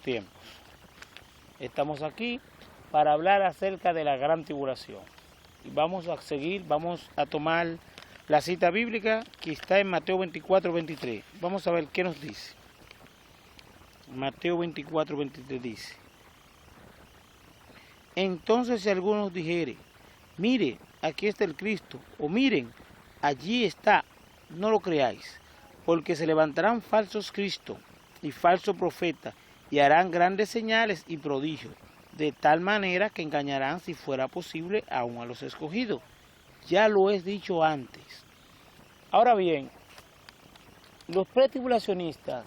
tiempos. Estamos aquí para hablar acerca de la gran tribulación. Y vamos a seguir, vamos a tomar la cita bíblica que está en Mateo 24, 23. Vamos a ver qué nos dice. Mateo 24, 23 dice: entonces si algunos dijere, mire, aquí está el Cristo, o miren, allí está, no lo creáis, porque se levantarán falsos Cristos y falsos profetas, y harán grandes señales y prodigios, de tal manera que engañarán, si fuera posible, aún a los escogidos. Ya lo he dicho antes. Ahora bien, los pretribulacionistas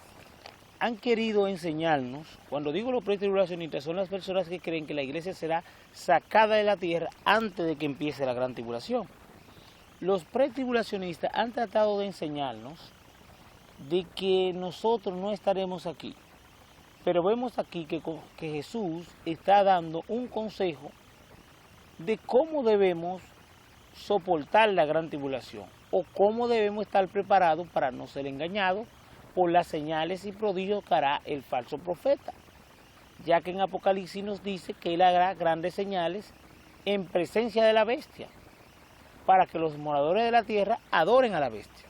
han querido enseñarnos, cuando digo los pretribulacionistas, son las personas que creen que la iglesia será sacada de la tierra antes de que empiece la gran tribulación. Los pretribulacionistas han tratado de enseñarnos de que nosotros no estaremos aquí. Pero vemos aquí que Jesús está dando un consejo de cómo debemos soportar la gran tribulación o cómo debemos estar preparados para no ser engañados por las señales y prodigios que hará el falso profeta, ya que en Apocalipsis nos dice que él hará grandes señales en presencia de la bestia, para que los moradores de la tierra adoren a la bestia.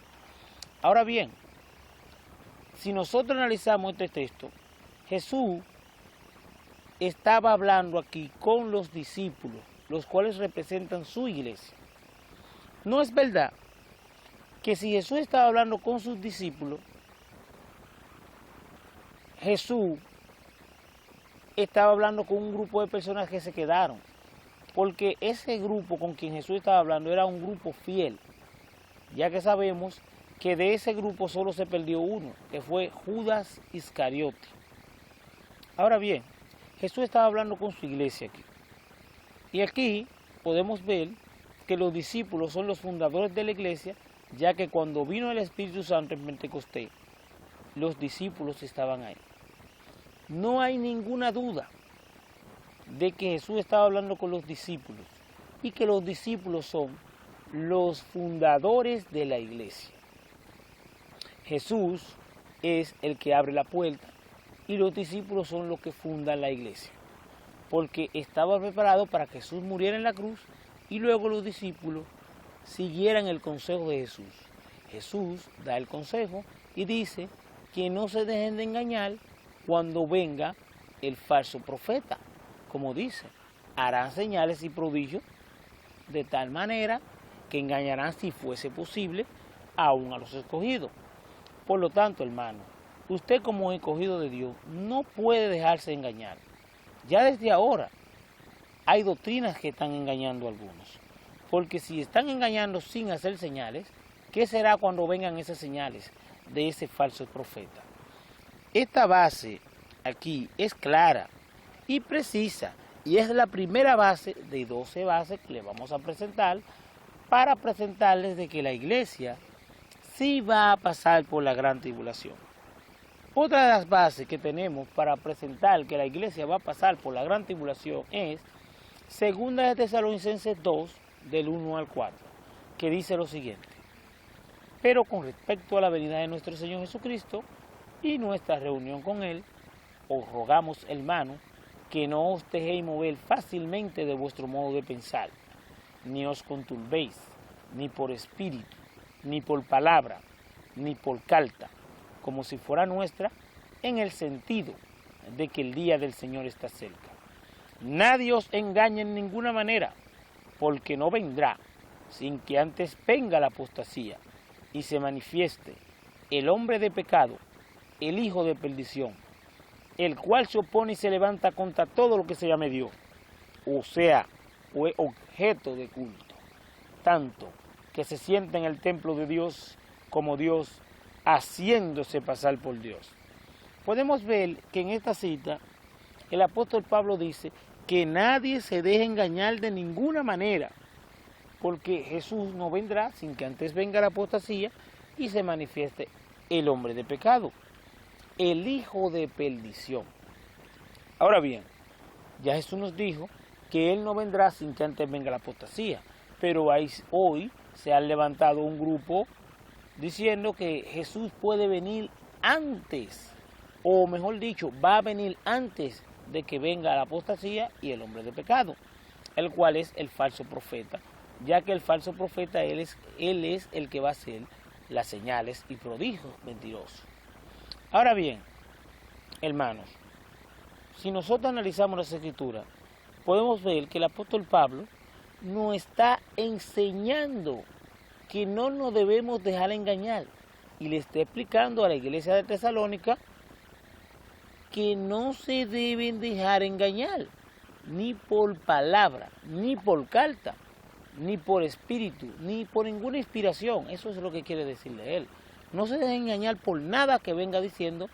Ahora bien, si nosotros analizamos este texto, Jesús estaba hablando aquí con los discípulos, los cuales representan su iglesia. No es verdad que si Jesús estaba hablando con sus discípulos, Jesús estaba hablando con un grupo de personas que se quedaron, porque ese grupo con quien Jesús estaba hablando era un grupo fiel, ya que sabemos que de ese grupo solo se perdió uno, que fue Judas Iscariote. Ahora bien, Jesús estaba hablando con su iglesia aquí. Y aquí podemos ver que los discípulos son los fundadores de la iglesia, ya que cuando vino el Espíritu Santo en Pentecostés, los discípulos estaban ahí. No hay ninguna duda de que Jesús estaba hablando con los discípulos y que los discípulos son los fundadores de la iglesia. Jesús es el que abre la puerta y los discípulos son los que fundan la iglesia, porque estaba preparado para que Jesús muriera en la cruz y luego los discípulos siguieran el consejo de Jesús. Jesús da el consejo y dice que no se dejen de engañar cuando venga el falso profeta. Como dice, harán señales y prodigios de tal manera que engañarán, si fuese posible, aún a los escogidos. Por lo tanto, hermano, usted como escogido de Dios no puede dejarse engañar. Ya desde ahora hay doctrinas que están engañando a algunos. Porque si están engañando sin hacer señales, ¿qué será cuando vengan esas señales de ese falso profeta? Esta base aquí es clara y precisa, y es la primera base de 12 bases que le vamos a presentar para presentarles de que la iglesia sí va a pasar por la gran tribulación. Otra de las bases que tenemos para presentar que la iglesia va a pasar por la gran tribulación es 2 de Tesalonicenses 2, del 1 al 4, que dice lo siguiente: pero con respecto a la venida de nuestro Señor Jesucristo y nuestra reunión con Él, os rogamos, hermanos, que no os dejéis mover fácilmente de vuestro modo de pensar, ni os conturbéis, ni por espíritu, ni por palabra, ni por carta, como si fuera nuestra, en el sentido de que el día del Señor está cerca. Nadie os engañe en ninguna manera, porque no vendrá sin que antes venga la apostasía y se manifieste el hombre de pecado, el hijo de perdición, el cual se opone y se levanta contra todo lo que se llame Dios, o sea, fue objeto de culto, tanto que se sienta en el templo de Dios como Dios, haciéndose pasar por Dios. Podemos ver que en esta cita el apóstol Pablo dice que nadie se deje engañar de ninguna manera, porque Jesús no vendrá sin que antes venga la apostasía y se manifieste el hombre de pecado, el hijo de perdición. Ahora bien, ya Jesús nos dijo que Él no vendrá sin que antes venga la apostasía, pero hoy se ha levantado un grupo diciendo que Jesús puede venir antes o mejor dicho, va a venir antes de que venga la apostasía y el hombre de pecado, el cual es el falso profeta, ya que el falso profeta él es el que va a hacer las señales y prodigios mentirosos. Ahora bien, hermanos, si nosotros analizamos las Escrituras, podemos ver que el apóstol Pablo nos está enseñando que no nos debemos dejar engañar, y le está explicando a la iglesia de Tesalónica que no se deben dejar engañar, ni por palabra, ni por carta, ni por espíritu, ni por ninguna inspiración. Eso es lo que quiere decirle él. No se dejen engañar por nada que venga diciendo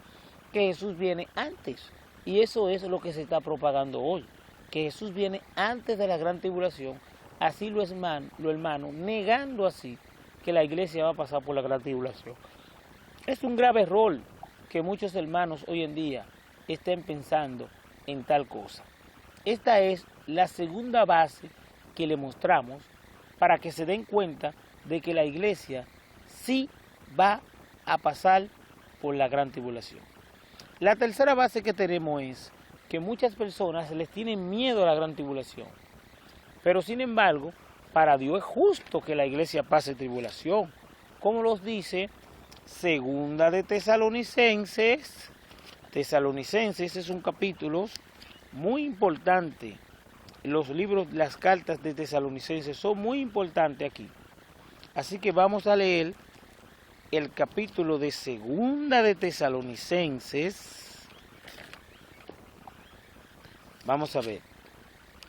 que Jesús viene antes. Y eso es lo que se está propagando hoy, que Jesús viene antes de la gran tribulación. Así lo hermano, negando así que la iglesia va a pasar por la gran tribulación. Es un grave error que muchos hermanos hoy en día estén pensando en tal cosa. Esta es la segunda base que le mostramos para que se den cuenta de que la iglesia sí va a pasar por la gran tribulación. La tercera base que tenemos es que muchas personas les tienen miedo a la gran tribulación, pero sin embargo, para Dios es justo que la iglesia pase tribulación, como los dice Segunda de Tesalonicenses. Tesalonicenses es un capítulo muy importante. Los libros, las cartas de Tesalonicenses son muy importantes aquí. Así que vamos a leer el capítulo de Segunda de Tesalonicenses. Vamos a ver.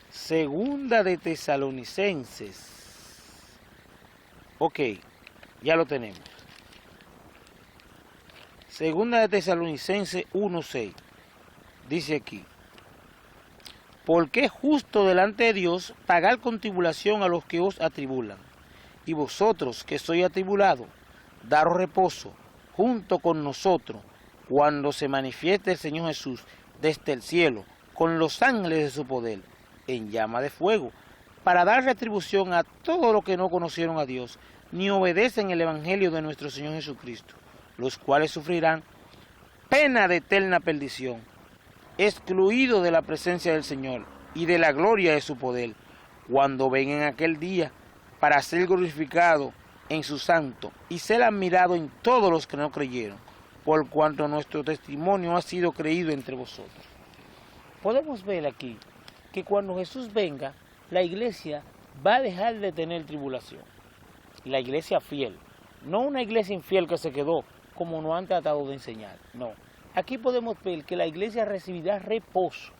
Segunda de Tesalonicenses. Ok, ya lo tenemos. Segunda de Tesalonicenses 1:6. Dice aquí: porque es justo delante de Dios pagar con tribulación a los que os atribulan, y vosotros que sois atribulados, daros reposo junto con nosotros cuando se manifieste el Señor Jesús desde el cielo con los ángeles de su poder en llama de fuego, para dar retribución a todos los que no conocieron a Dios ni obedecen el evangelio de nuestro Señor Jesucristo, los cuales sufrirán pena de eterna perdición, excluidos de la presencia del Señor y de la gloria de su poder, cuando vengan aquel día para ser glorificado en su santo y ser admirado en todos los que no creyeron, por cuanto nuestro testimonio ha sido creído entre vosotros. Podemos ver aquí que cuando Jesús venga, la iglesia va a dejar de tener tribulación. La iglesia fiel, no una iglesia infiel que se quedó, como nos han tratado de enseñar, no. Aquí podemos ver que la iglesia recibirá reposo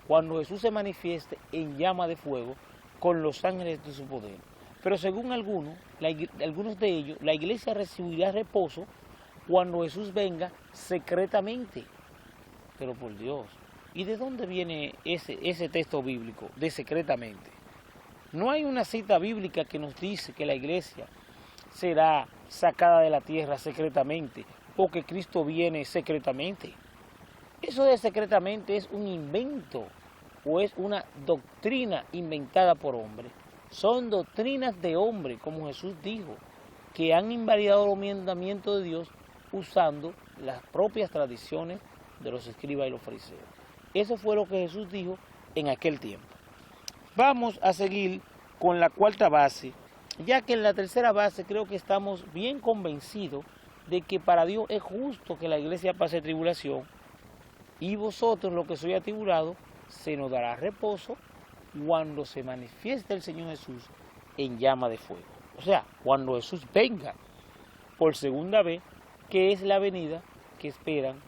cuando Jesús se manifieste en llama de fuego con los ángeles de su poder. Pero según algunos de ellos, la iglesia recibirá reposo cuando Jesús venga secretamente. Pero por Dios, ¿y de dónde viene ese texto bíblico de secretamente? No hay una cita bíblica que nos dice que la iglesia será sacada de la tierra secretamente o que Cristo viene secretamente. Eso de secretamente es un invento o es una doctrina inventada por hombres. Son doctrinas de hombre, como Jesús dijo, que han invalidado los mandamientos de Dios usando las propias tradiciones de los escribas y los fariseos. Eso fue lo que Jesús dijo en aquel tiempo. Vamos a seguir con la cuarta base, ya que en la tercera base creo que estamos bien convencidos de que para Dios es justo que la iglesia pase tribulación, y vosotros, los que sois atribulados, se nos dará reposo cuando se manifieste el Señor Jesús en llama de fuego. O sea, cuando Jesús venga por segunda vez, que es la venida que esperan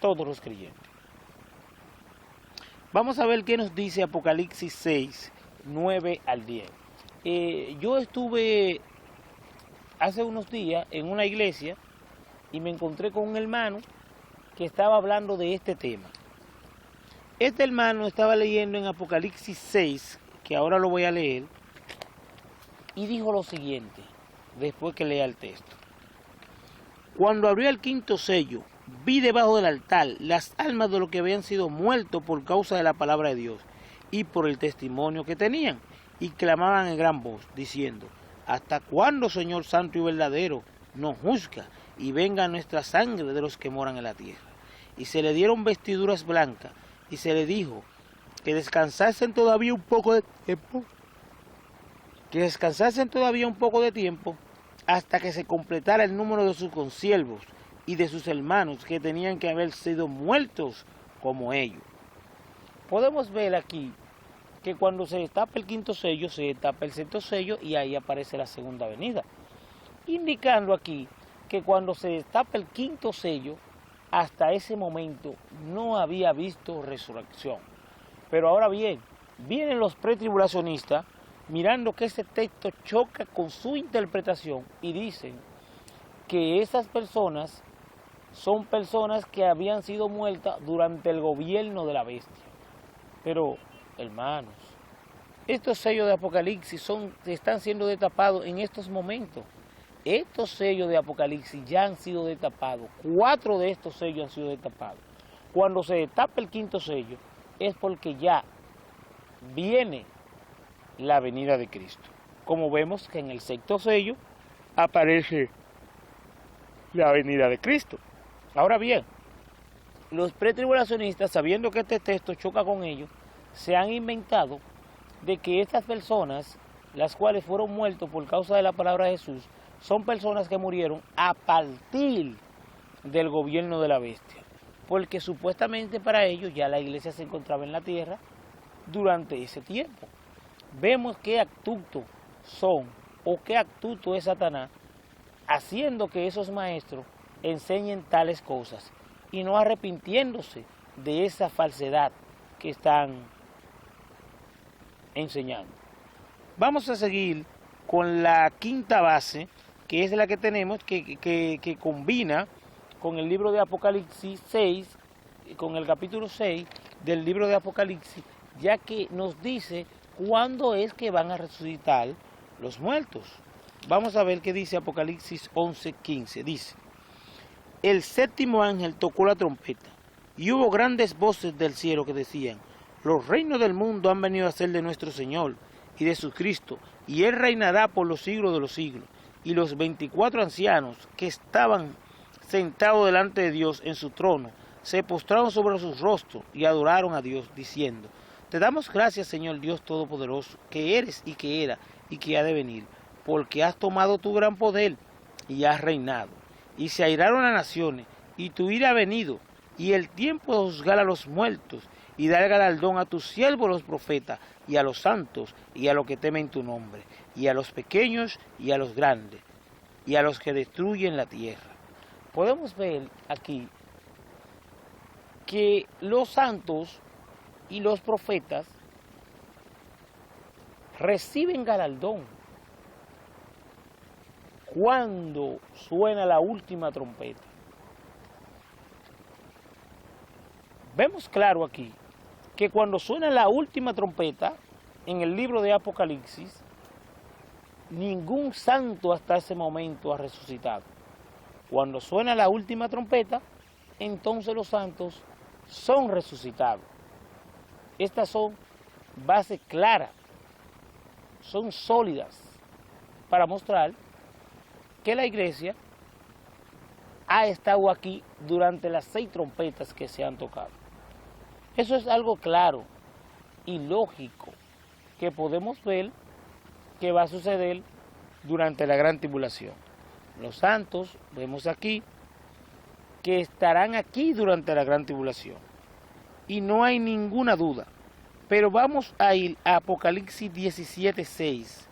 todos los creyentes. Vamos a ver qué nos dice Apocalipsis 6, 9 al 10. Yo estuve hace unos días en una iglesia y me encontré con un hermano que estaba hablando de este tema. Este hermano estaba leyendo en Apocalipsis 6, que ahora lo voy a leer, y dijo lo siguiente, después que lea el texto. Cuando abrió el quinto sello, vi debajo del altar las almas de los que habían sido muertos por causa de la palabra de Dios y por el testimonio que tenían, y clamaban en gran voz, diciendo: ¿hasta cuándo, Señor santo y verdadero, nos juzga y venga nuestra sangre de los que moran en la tierra? y se le dieron vestiduras blancas, y se le dijo que descansasen todavía un poco de tiempo, hasta que se completara el número de sus consiervos y de sus hermanos que tenían que haber sido muertos como ellos. Podemos ver aquí que cuando se destapa el quinto sello, se destapa el sexto sello y ahí aparece la segunda venida, indicando aquí que cuando se destapa el quinto sello, hasta ese momento no había visto resurrección. Pero ahora bien, vienen los pretribulacionistas mirando que ese texto choca con su interpretación y dicen que esas personas son personas que habían sido muertas durante el gobierno de la bestia. Pero, hermanos, estos sellos de Apocalipsis están siendo destapados en estos momentos. Estos sellos de Apocalipsis ya han sido destapados. 4 de estos sellos han sido destapados. Cuando se destapa el quinto sello, es porque ya viene la venida de Cristo. Como vemos que en el sexto sello aparece la venida de Cristo. Ahora bien, los pretribulacionistas, sabiendo que este texto choca con ellos, se han inventado de que estas personas, las cuales fueron muertos por causa de la palabra de Jesús, son personas que murieron a partir del gobierno de la bestia, porque supuestamente para ellos ya la iglesia se encontraba en la tierra durante ese tiempo. Vemos qué astutos son o qué astuto es Satanás haciendo que esos maestros enseñen tales cosas y no arrepintiéndose de esa falsedad que están enseñando. Vamos a seguir con la quinta base, que es la que tenemos, que combina con el libro de Apocalipsis 6, con el capítulo 6 del libro de Apocalipsis, ya que nos dice cuándo es que van a resucitar los muertos. Vamos a ver qué dice Apocalipsis 11:15. Dice: el séptimo ángel tocó la trompeta, y hubo grandes voces del cielo que decían: los reinos del mundo han venido a ser de nuestro Señor y de su Cristo, y Él reinará por los siglos de los siglos. Y los 24 ancianos que estaban sentados delante de Dios en su trono, se postraron sobre sus rostros y adoraron a Dios, diciendo: te damos gracias, Señor Dios Todopoderoso, que eres y que era y que ha de venir, porque has tomado tu gran poder y has reinado. Y se airaron las naciones, y tu ira ha venido, y el tiempo de juzgar a los muertos, y dar galardón a tus siervos los profetas, y a los santos, y a los que temen tu nombre, y a los pequeños, y a los grandes, y a los que destruyen la tierra. Podemos ver aquí que los santos y los profetas reciben galardón cuando suena la última trompeta. Vemos claro aquí que cuando suena la última trompeta en el libro de Apocalipsis, ningún santo hasta ese momento ha resucitado. Cuando suena la última trompeta, entonces los santos son resucitados. Estas son bases claras, son sólidas para mostrar que la iglesia ha estado aquí durante las 6 trompetas que se han tocado. Eso es algo claro y lógico que podemos ver que va a suceder durante la gran tribulación. Los santos, vemos aquí, que estarán aquí durante la gran tribulación. Y no hay ninguna duda. Pero vamos a ir a Apocalipsis 17:6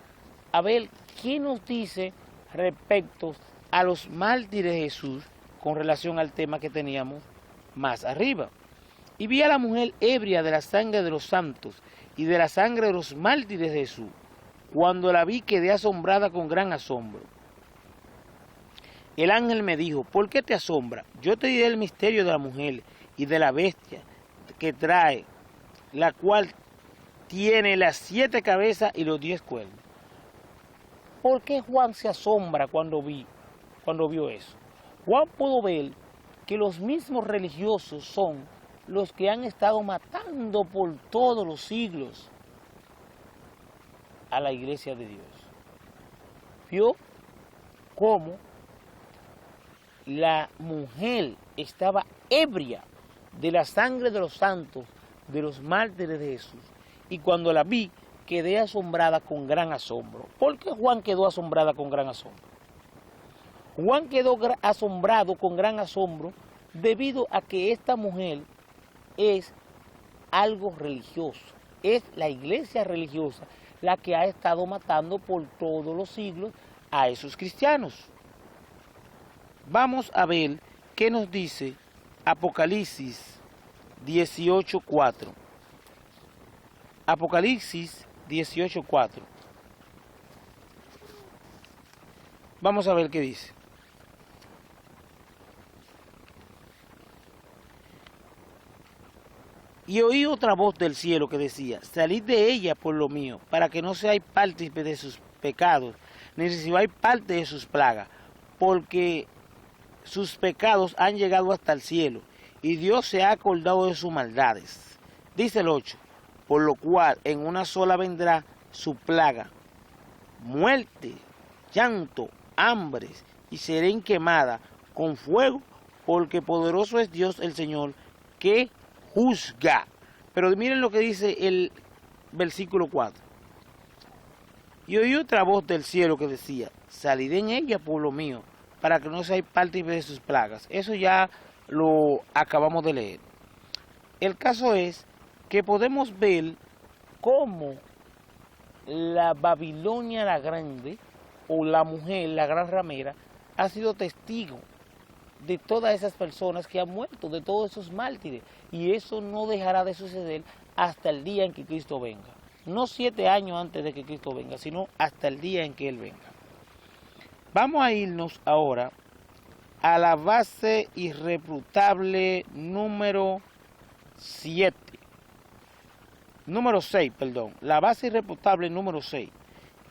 a ver qué nos dice respecto a los mártires de Jesús con relación al tema que teníamos más arriba. Y vi a la mujer ebria de la sangre de los santos y de la sangre de los mártires de Jesús. Cuando la vi quedé asombrada con gran asombro. El ángel me dijo: ¿por qué te asombra? Yo te diré el misterio de la mujer y de la bestia que trae, la cual tiene las 7 cabezas y los 10 cuernos. ¿Por qué Juan se asombra cuando vio eso? Juan pudo ver que los mismos religiosos son los que han estado matando por todos los siglos a la iglesia de Dios. Vio cómo la mujer estaba ebria de la sangre de los santos, de los mártires de Jesús. Y cuando la vi, quedé asombrada con gran asombro. ¿Por qué Juan quedó asombrada con gran asombro? Juan quedó asombrado con gran asombro debido a que esta mujer es algo religioso. Es la iglesia religiosa la que ha estado matando por todos los siglos a esos cristianos. Vamos a ver qué nos dice Apocalipsis 18:4. Apocalipsis 18:4. Vamos a ver qué dice. Y oí otra voz del cielo que decía: salid de ella por lo mío, para que no seáis partícipes de sus pecados, ni recibáis parte de sus plagas, porque sus pecados han llegado hasta el cielo, y Dios se ha acordado de sus maldades. Dice el 8, por lo cual en una sola vendrá su plaga, muerte, llanto, hambres, y serán quemadas con fuego, porque poderoso es Dios el Señor, que juzga. Pero miren lo que dice el versículo 4. Y oí otra voz del cielo que decía: salid en ella, pueblo mío, para que no seáis partícipes de sus plagas. Eso ya lo acabamos de leer. El caso es que podemos ver cómo la Babilonia la Grande, o la mujer, la gran ramera, ha sido testigo de todas esas personas que han muerto, de todos esos mártires, y eso no dejará de suceder hasta el día en que Cristo venga. No 7 años antes de que Cristo venga, sino hasta el día en que Él venga. Vamos a irnos ahora a la base irrefutable número 6, perdón. La base irrefutable número 6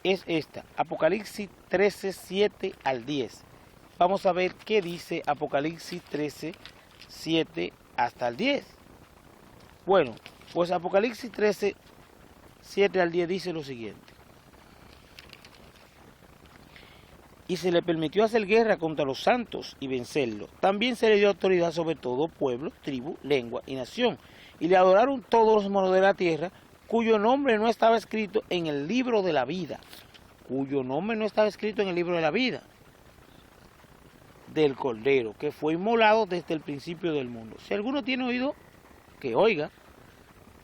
es esta, Apocalipsis 13, 7 al 10. Vamos a ver qué dice Apocalipsis 13, 7 hasta el 10. Bueno, pues Apocalipsis 13, 7 al 10 dice lo siguiente. Y se le permitió hacer guerra contra los santos y vencerlos. También se le dio autoridad sobre todo pueblo, tribu, lengua y nación. Y le adoraron todos los moros de la tierra, cuyo nombre no estaba escrito en el libro de la vida. Cuyo nombre no estaba escrito en el libro de la vida del Cordero, que fue inmolado desde el principio del mundo. Si alguno tiene oído, que oiga.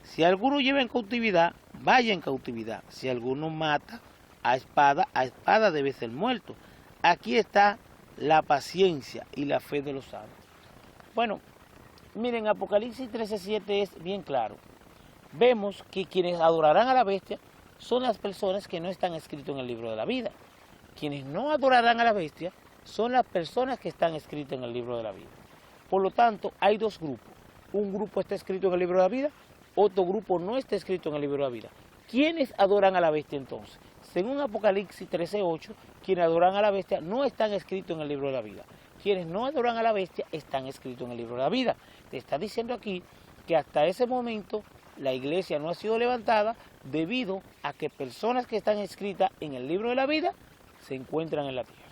Si alguno lleva en cautividad, vaya en cautividad. Si alguno mata, a espada debe ser muerto. Aquí está la paciencia y la fe de los santos. Bueno, miren, Apocalipsis 13:7 es bien claro. Vemos que quienes adorarán a la bestia son las personas que no están escritas en el libro de la vida. Quienes no adorarán a la bestia son las personas que están escritas en el libro de la vida. Por lo tanto, hay dos grupos. Un grupo está escrito en el libro de la vida, otro grupo no está escrito en el libro de la vida. ¿Quiénes adoran a la bestia entonces? Según Apocalipsis 13:8, quienes adoran a la bestia no están escritos en el libro de la vida. Quienes no adoran a la bestia están escritos en el libro de la vida. Te está diciendo aquí que hasta ese momento la iglesia no ha sido levantada debido a que personas que están escritas en el libro de la vida se encuentran en la tierra.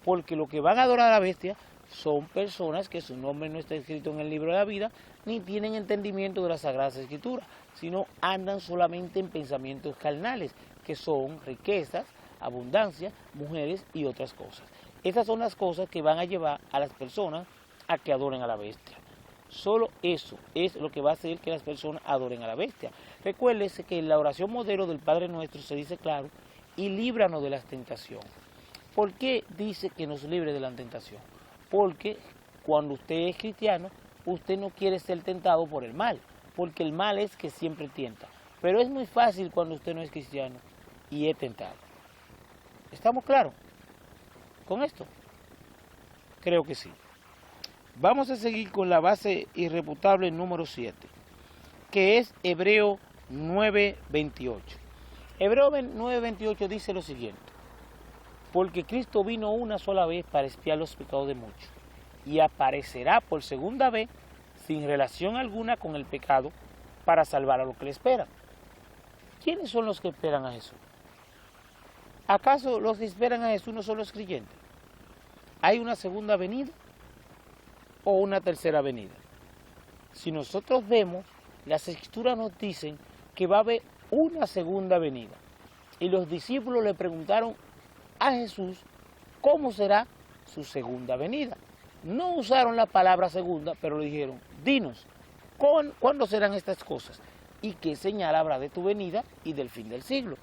Porque lo que van a adorar a la bestia son personas que su nombre no está escrito en el libro de la vida, ni tienen entendimiento de las Sagradas Escrituras, sino andan solamente en pensamientos carnales, que son riquezas, abundancia, mujeres y otras cosas. Esas son las cosas que van a llevar a las personas a que adoren a la bestia. Solo eso es lo que va a hacer que las personas adoren a la bestia. Recuérdese que en la oración modelo del Padre Nuestro se dice claro: y líbranos de la tentación. ¿Por qué dice que nos libre de la tentación? Porque cuando usted es cristiano, usted no quiere ser tentado por el mal, porque el mal es que siempre tienta. Pero es muy fácil cuando usted no es cristiano y es tentado. ¿Estamos claros con esto? Creo que sí. Vamos a seguir con la base irrefutable número 7, que es Hebreo 9:28. Hebreo 9:28 dice lo siguiente: porque Cristo vino una sola vez para expiar los pecados de muchos, y aparecerá por segunda vez sin relación alguna con el pecado para salvar a los que le esperan. ¿Quiénes son los que esperan a Jesús? ¿Acaso los que esperan a Jesús no son los creyentes? ¿Hay una segunda venida o una tercera venida? Si nosotros vemos, las Escrituras nos dicen que va a haber una segunda venida. Y los discípulos le preguntaron a Jesús cómo será su segunda venida. No usaron la palabra segunda, pero le dijeron, dinos, ¿cuándo serán estas cosas? ¿Y qué señal habrá de tu venida y del fin del siglo?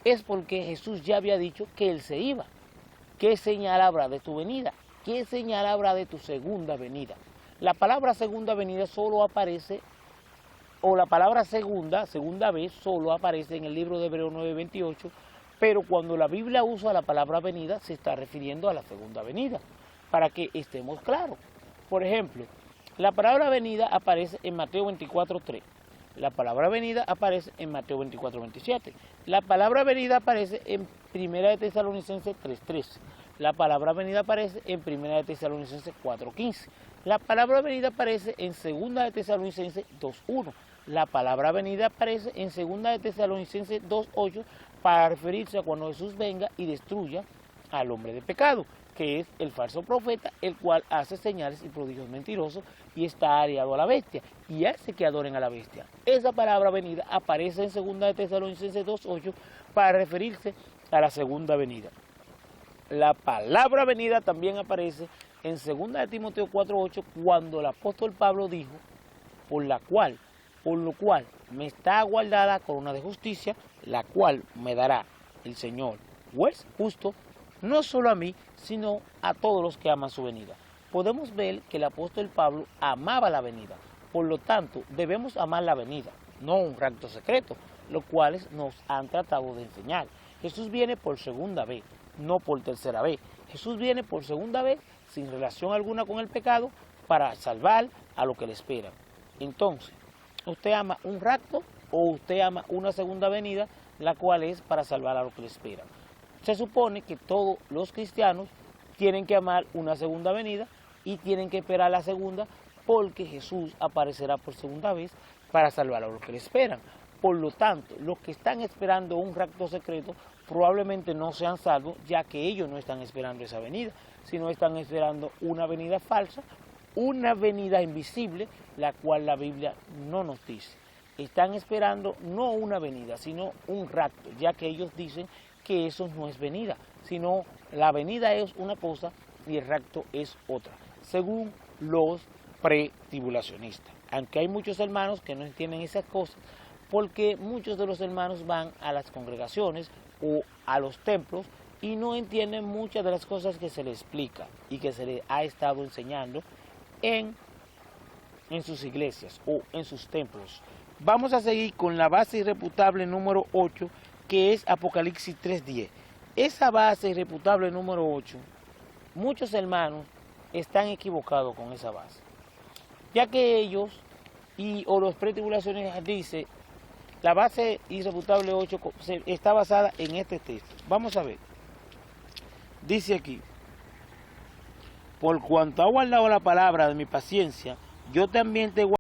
Es porque Jesús ya había dicho que Él se iba. ¿Qué señal habrá de tu venida? ¿Qué señal habrá de tu segunda venida? La palabra segunda venida solo aparece, o la palabra segunda vez, solo aparece en el libro de Hebreos 9:28, pero cuando la Biblia usa la palabra venida, se está refiriendo a la segunda venida, para que estemos claros. Por ejemplo, la palabra venida aparece en Mateo 24:3. La palabra venida aparece en Mateo 24:27. La palabra venida aparece en 1 de Tesalonicenses 3:13. La palabra venida aparece en 1 de Tesalonicenses 4:15. La palabra venida aparece en 2 de Tesalonicenses 2:1. La palabra venida aparece en 2 de Tesalonicenses 2:8 para referirse a cuando Jesús venga y destruya al hombre de pecado, que es el falso profeta, el cual hace señales y prodigios mentirosos y está aliado a la bestia y hace que adoren a la bestia. Esa palabra venida aparece en 2 de Tesalonicenses 2:8 para referirse a la segunda venida. La palabra venida también aparece en 2 de Timoteo 4:8 cuando el apóstol Pablo dijo, por lo cual me está aguardada corona de justicia, la cual me dará el Señor, juez justo, no solo a mí, sino a todos los que aman su venida. Podemos ver que el apóstol Pablo amaba la venida, por lo tanto debemos amar la venida, no un rapto secreto, los cuales nos han tratado de enseñar. Jesús viene por segunda vez, no por tercera vez. Jesús viene por segunda vez sin relación alguna con el pecado para salvar a los que le esperan. Entonces, ¿usted ama un rapto o usted ama una segunda venida, la cual es para salvar a los que le esperan? Se supone que todos los cristianos tienen que amar una segunda venida y tienen que esperar la segunda porque Jesús aparecerá por segunda vez para salvar a los que le esperan. Por lo tanto, los que están esperando un rapto secreto probablemente no sean salvos, ya que ellos no están esperando esa venida, sino están esperando una venida falsa, una venida invisible, la cual la Biblia no nos dice. Están esperando no una venida, sino un rapto, ya que ellos dicen que eso no es venida, sino la venida es una cosa y el rapto es otra, según los pretribulacionistas. Aunque hay muchos hermanos que no entienden esas cosas, porque muchos de los hermanos van a las congregaciones o a los templos y no entienden muchas de las cosas que se les explica y que se les ha estado enseñando en sus iglesias o en sus templos. Vamos a seguir con la base irrefutable número 8, que es Apocalipsis 3:10. Esa base irrefutable número 8, muchos hermanos están equivocados con esa base, ya que ellos o los pretribulacionistas dicen, la base irrefutable 8 está basada en este texto. Vamos a ver. Dice aquí, por cuanto ha guardado la palabra de mi paciencia, yo también te guardo.